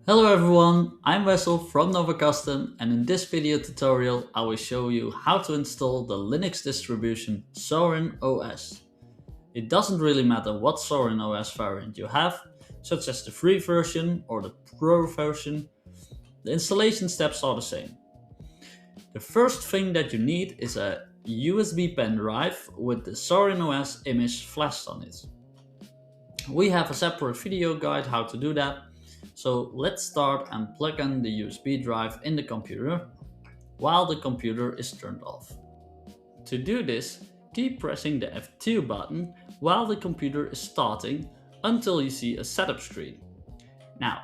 Hello everyone, I'm Wessel from Nova Custom, and in this video tutorial I will show you how to install the Linux distribution Zorin OS. It doesn't really matter what Zorin OS variant you have, such as the free version or the pro version, the installation steps are the same. The first thing that you need is a USB pen drive with the Zorin OS image flashed on it. We have a separate video guide how to do that. So let's start and plug in the USB drive in the computer while the computer is turned off. To do this, keep pressing the F2 button while the computer is starting until you see a setup screen. Now,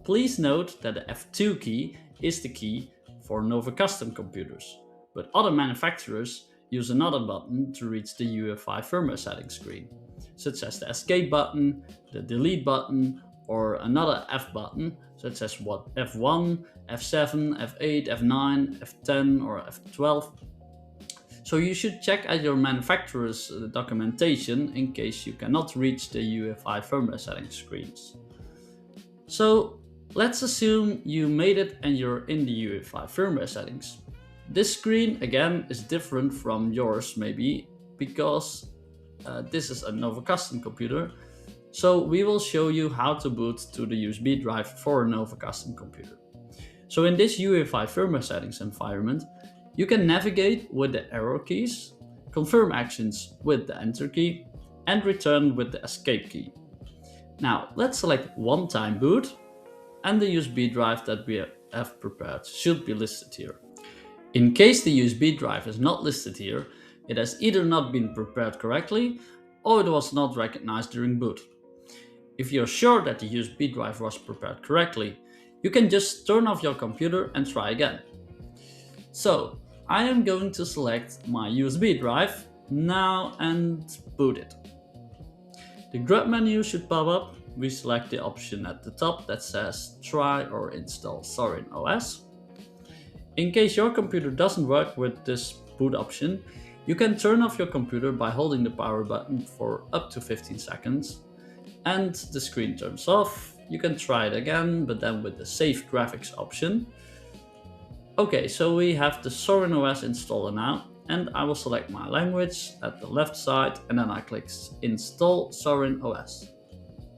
please note that the F2 key is the key for Nova Custom computers, but other manufacturers use another button to reach the UEFI firmware settings screen, such as the escape button, the delete button, or another F button, such as F1, F7, F8, F9, F10 or F12. So you should check at your manufacturer's documentation in case you cannot reach the UEFI firmware settings screens. So let's assume you made it and you're in the UEFI firmware settings. This screen again is different from yours maybe because this is a Nova Custom computer. So we will show you how to boot to the USB drive for a Nova Custom computer. So in this UEFI firmware settings environment, you can navigate with the arrow keys, confirm actions with the enter key, and return with the escape key. Now let's select one-time boot, and the USB drive that we have prepared should be listed here. In case the USB drive is not listed here, it has either not been prepared correctly or it was not recognized during boot. If you're sure that the USB drive was prepared correctly, you can just turn off your computer and try again. So I am going to select my USB drive now and boot it. The grub menu should pop up. We select the option at the top that says try or install Zorin OS. In case your computer doesn't work with this boot option, you can turn off your computer by holding the power button for up to 15 seconds. And the screen turns off. You can try it again, but then with the save graphics option. Okay, so we have the Zorin OS installer now, and I will select my language at the left side and then I click install Zorin OS.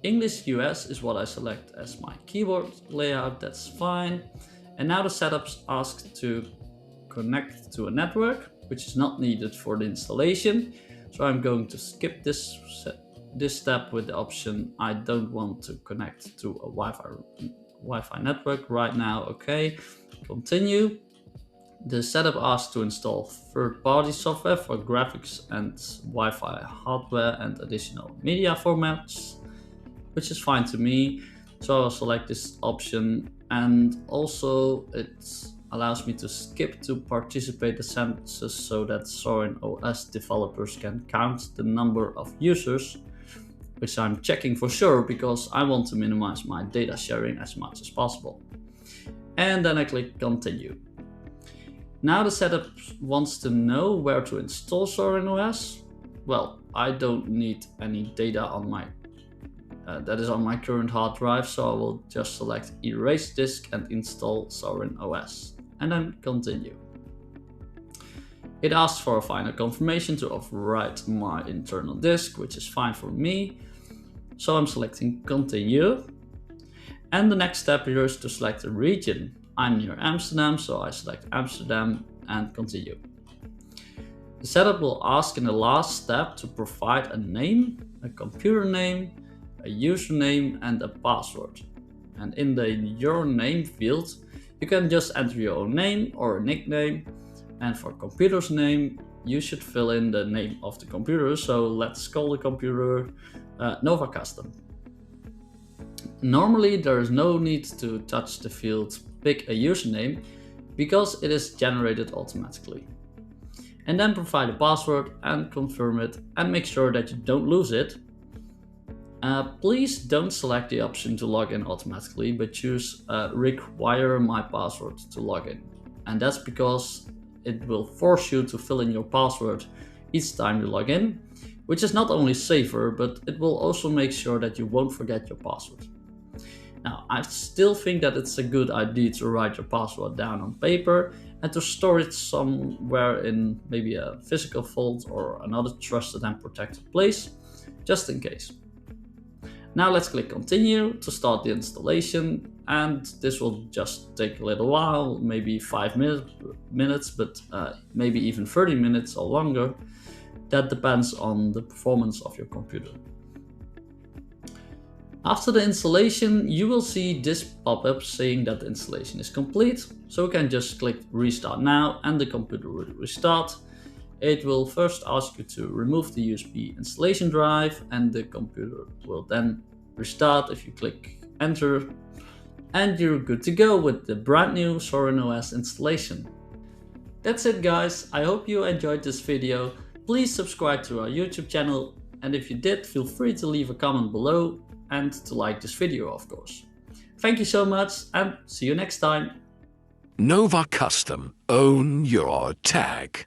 English US is what I select as my keyboard layout, that's fine. And now the setup's asked to connect to a network, which is not needed for the installation. So I'm going to skip this step with the option I don't want to connect to a Wi-Fi network right now. Okay, continue. The setup asks to install third-party software for graphics and Wi-Fi hardware and additional media formats, which is fine to me. So I'll select this option, and also it allows me to skip to participate the census so that Zorin OS developers can count the number of users, which I'm checking for sure because I want to minimize my data sharing as much as possible. And then I click continue. Now the setup wants to know where to install Zorin OS. Well, I don't need any data on my that is on my current hard drive, so I will just select erase disk and install Zorin OS, and then continue. It asks for a final confirmation to overwrite my internal disk, which is fine for me. So I'm selecting continue. And the next step here is to select a region. I'm near Amsterdam, so I select Amsterdam and continue. The setup will ask in the last step to provide a name, a computer name, a username and a password. And in the your name field, you can just enter your own name or a nickname. And for computer's name, you should fill in the name of the computer. So let's call the computer Nova Custom. Normally there is no need to touch the field pick a username because it is generated automatically. And then provide a password and confirm it and make sure that you don't lose it. Please don't select the option to log in automatically, but choose require my password to log in. And that's because it will force you to fill in your password each time you log in, which is not only safer, but it will also make sure that you won't forget your password. Now, I still think that it's a good idea to write your password down on paper and to store it somewhere in maybe a physical vault or another trusted and protected place, just in case. Now let's click continue to start the installation, and this will just take a little while, maybe 5 minutes, but maybe even 30 minutes or longer. That depends on the performance of your computer. After the installation, you will see this pop-up saying that the installation is complete, so you can just click restart now and the computer will restart. It will first ask you to remove the USB installation drive, and the computer will then restart if you click enter, and you're good to go with the brand new Zorin OS installation. That's it guys, I hope you enjoyed this video. Please subscribe to our YouTube channel, and if you did, feel free to leave a comment below and to like this video, of course. Thank you so much and see you next time. Nova Custom. Own your tag.